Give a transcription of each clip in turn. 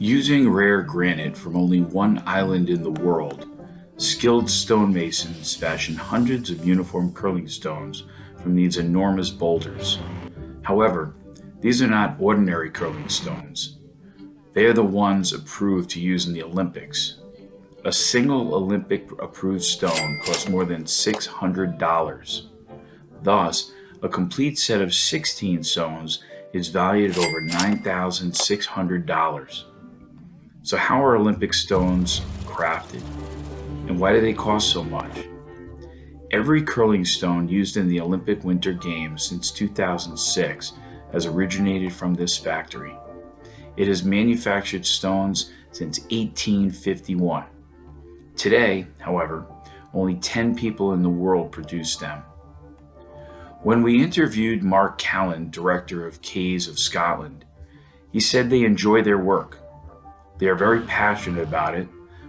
Using rare granite from only one island in the world, skilled stonemasons fashion hundreds of uniform curling stones from these enormous boulders. However, these are not ordinary curling stones. They are the ones approved to use in the Olympics. A single Olympic-approved stone costs more than $600. Thus, a complete set of 16 stones is valued at over $9,600. So how are Olympic stones crafted? And why do they cost so much? Every curling stone used in the Olympic Winter Games since 2006 has originated from this factory. It has manufactured stones since 1851. Today, however, only 10 people in the world produce them. When we interviewed Mark Callan, director of Cays of Scotland, he said they enjoy their work. They are very passionate about it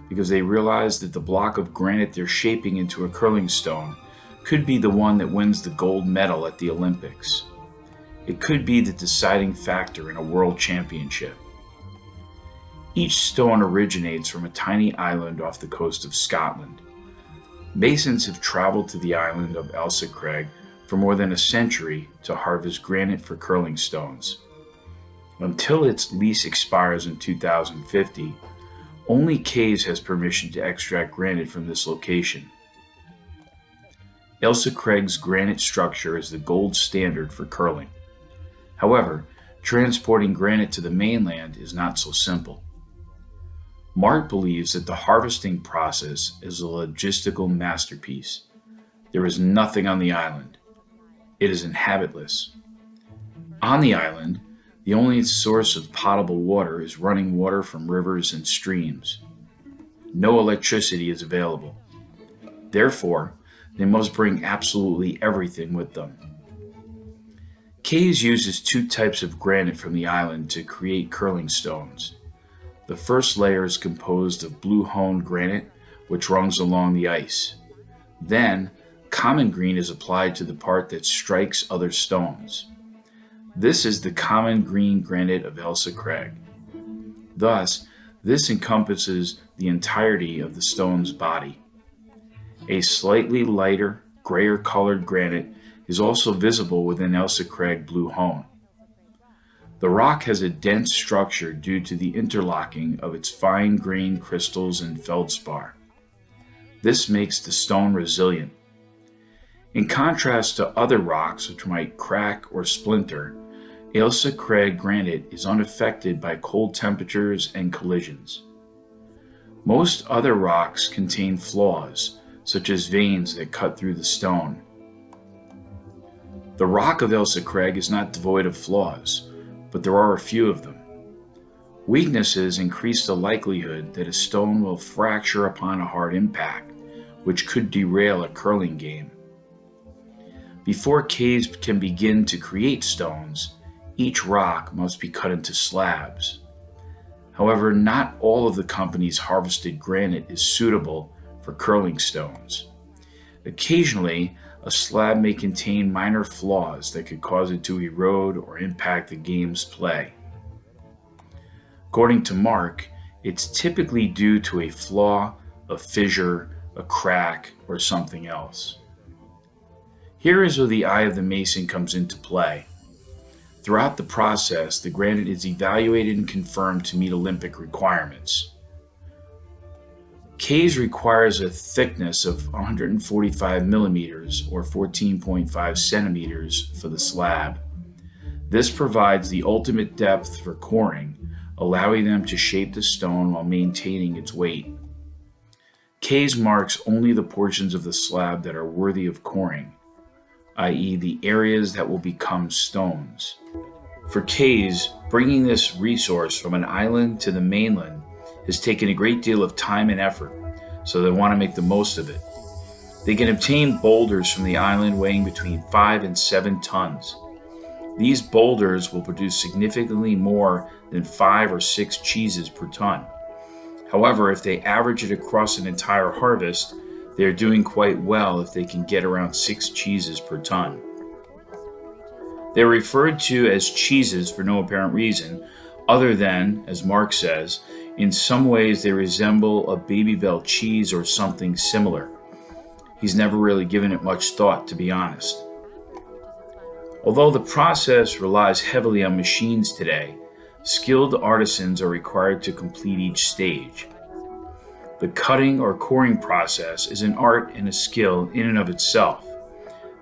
because they realize that the block of granite they're shaping into a curling stone could be the one that wins the gold medal at the Olympics. It could be the deciding factor in a world championship. Each stone originates from a tiny island off the coast of Scotland. Masons have traveled to the island of Ailsa Craig for more than a century to harvest granite for curling stones. Until its lease expires in 2050, only Cays has permission to extract granite from this location. Ailsa Craig's granite structure is the gold standard for curling. However, transporting granite to the mainland is not so simple. Mark believes that the harvesting process is a logistical masterpiece. There is nothing on the island. It is inhabitless. On the island, the only source of potable water is running water from rivers and streams. No electricity is available. Therefore, they must bring absolutely everything with them. Cays uses two types of granite from the island to create curling stones. The first layer is composed of blue honed granite, which runs along the ice. Then, common green is applied to the part that strikes other stones. This is the common green granite of Ailsa Craig. Thus, this encompasses the entirety of the stone's body. A slightly lighter, grayer colored granite is also visible within Ailsa Craig blue hone. The rock has a dense structure due to the interlocking of its fine-grained crystals and feldspar. This makes the stone resilient. In contrast to other rocks which might crack or splinter, Ailsa Craig granite is unaffected by cold temperatures and collisions. Most other rocks contain flaws, such as veins that cut through the stone. The rock of Ailsa Craig is not devoid of flaws, but there are a few of them. Weaknesses increase the likelihood that a stone will fracture upon a hard impact, which could derail a curling game. Before Cays can begin to create stones, each rock must be cut into slabs. However, not all of the company's harvested granite is suitable for curling stones. Occasionally, a slab may contain minor flaws that could cause it to erode or impact the game's play. According to Mark, it's typically due to a flaw, a fissure, a crack, or something else. Here is where the eye of the mason comes into play. Throughout the process, the granite is evaluated and confirmed to meet Olympic requirements. Cays requires a thickness of 145 millimeters or 14.5 centimeters for the slab. This provides the ultimate depth for coring, allowing them to shape the stone while maintaining its weight. Cays marks only the portions of the slab that are worthy of coring, i.e. the areas that will become stones. For Cays, bringing this resource from an island to the mainland has taken a great deal of time and effort, so they want to make the most of it. They can obtain boulders from the island weighing between 5 and 7 tons. These boulders will produce significantly more than 5 or 6 cheeses per ton. However, if they average it across an entire harvest, they are doing quite well if they can get around 6 cheeses per ton. They are referred to as cheeses for no apparent reason, Other than, as Mark says, in some ways they resemble a Babybel cheese or something similar. He's never really given it much thought, to be honest. Although the process relies heavily on machines today, skilled artisans are required to complete each stage. The cutting or coring process is an art and a skill in and of itself.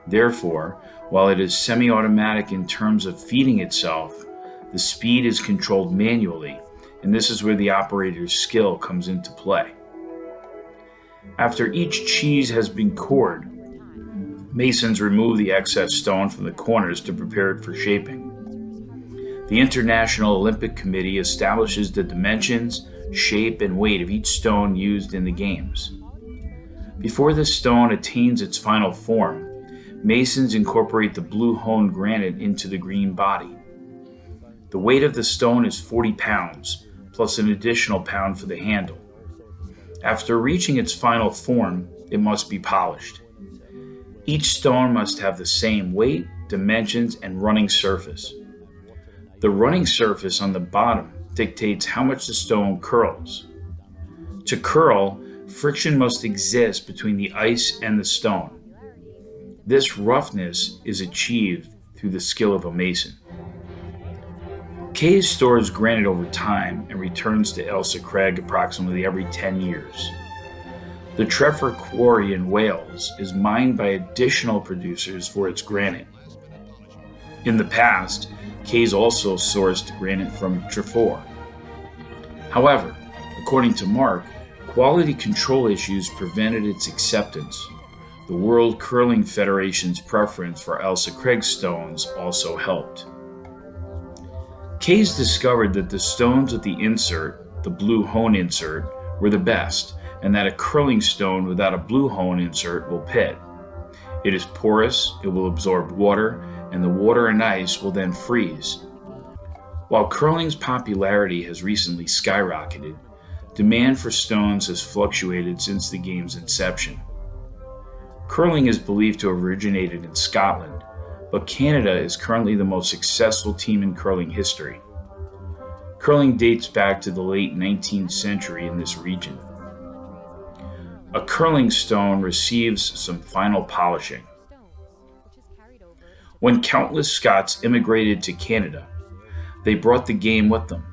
Therefore, while it is semi-automatic in terms of feeding itself, the speed is controlled manually, and this is where the operator's skill comes into play. After each cheese has been cored, masons remove the excess stone from the corners to prepare it for shaping. The International Olympic Committee establishes the dimensions, shape, and weight of each stone used in the games. Before the stone attains its final form, masons incorporate the blue-honed granite into the green body. The weight of the stone is 40 pounds, plus an additional pound for the handle. After reaching its final form, it must be polished. Each stone must have the same weight, dimensions, and running surface. The running surface on the bottom dictates how much the stone curls. To curl, friction must exist between the ice and the stone. This roughness is achieved through the skill of a mason. Kays stores granite over time and returns to Ailsa Craig approximately every 10 years. The Treffer Quarry in Wales is mined by additional producers for its granite. In the past, Kays also sourced granite from Trefor. However, according to Mark, quality control issues prevented its acceptance. The World Curling Federation's preference for Ailsa Craig stones also helped. Kays discovered that the stones with the insert, the blue hone insert, were the best, and that a curling stone without a blue hone insert will pit. It is porous, it will absorb water, and the water and ice will then freeze. While curling's popularity has recently skyrocketed, demand for stones has fluctuated since the game's inception. Curling is believed to have originated in Scotland, but Canada is currently the most successful team in curling history. Curling dates back to the late 19th century in this region. A curling stone receives some final polishing. When countless Scots immigrated to Canada, they brought the game with them.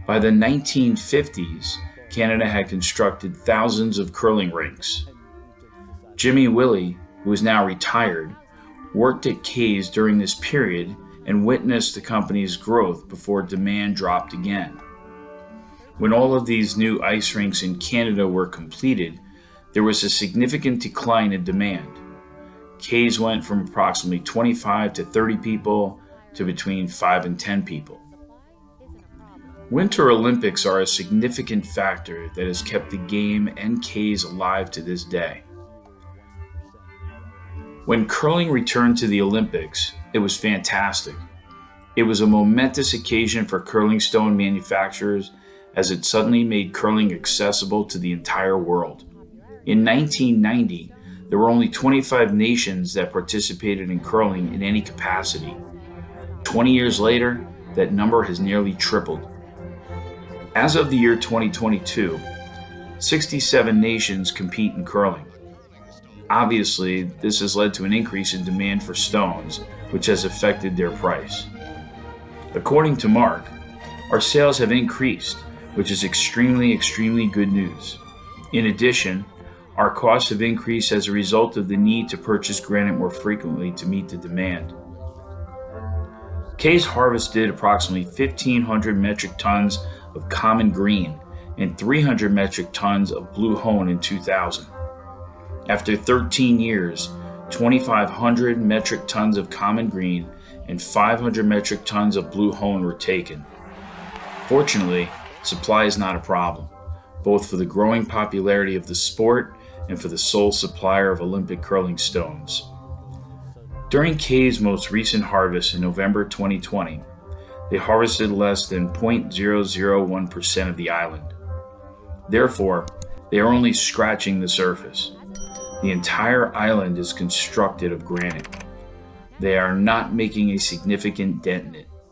By the 1950s, Canada had constructed thousands of curling rinks. Jimmy Willie, who is now retired, worked at Kays during this period and witnessed the company's growth before demand dropped again. When all of these new ice rinks in Canada were completed, there was a significant decline in demand. Kays went from approximately 25 to 30 people to between 5 and 10 people. Winter Olympics are a significant factor that has kept the game and Kays alive to this day. When curling returned to the Olympics, it was fantastic. It was a momentous occasion for curling stone manufacturers as it suddenly made curling accessible to the entire world. In 1990, there were only 25 nations that participated in curling in any capacity. 20 years later, that number has nearly tripled. As of the year 2022, 67 nations compete in curling. Obviously, this has led to an increase in demand for stones, which has affected their price. According to Mark, our sales have increased, which is extremely good news. In addition, our costs have increased as a result of the need to purchase granite more frequently to meet the demand. Kays harvested approximately 1,500 metric tons of common green and 300 metric tons of blue hone in 2000. After 13 years, 2,500 metric tons of common green and 500 metric tons of blue hone were taken. Fortunately, supply is not a problem, both for the growing popularity of the sport and for the sole supplier of Olympic curling stones. During Kays' most recent harvest in November 2020, they harvested less than 0.001% of the island. Therefore, they are only scratching the surface. The entire island is constructed of granite. They are not making a significant dent in it.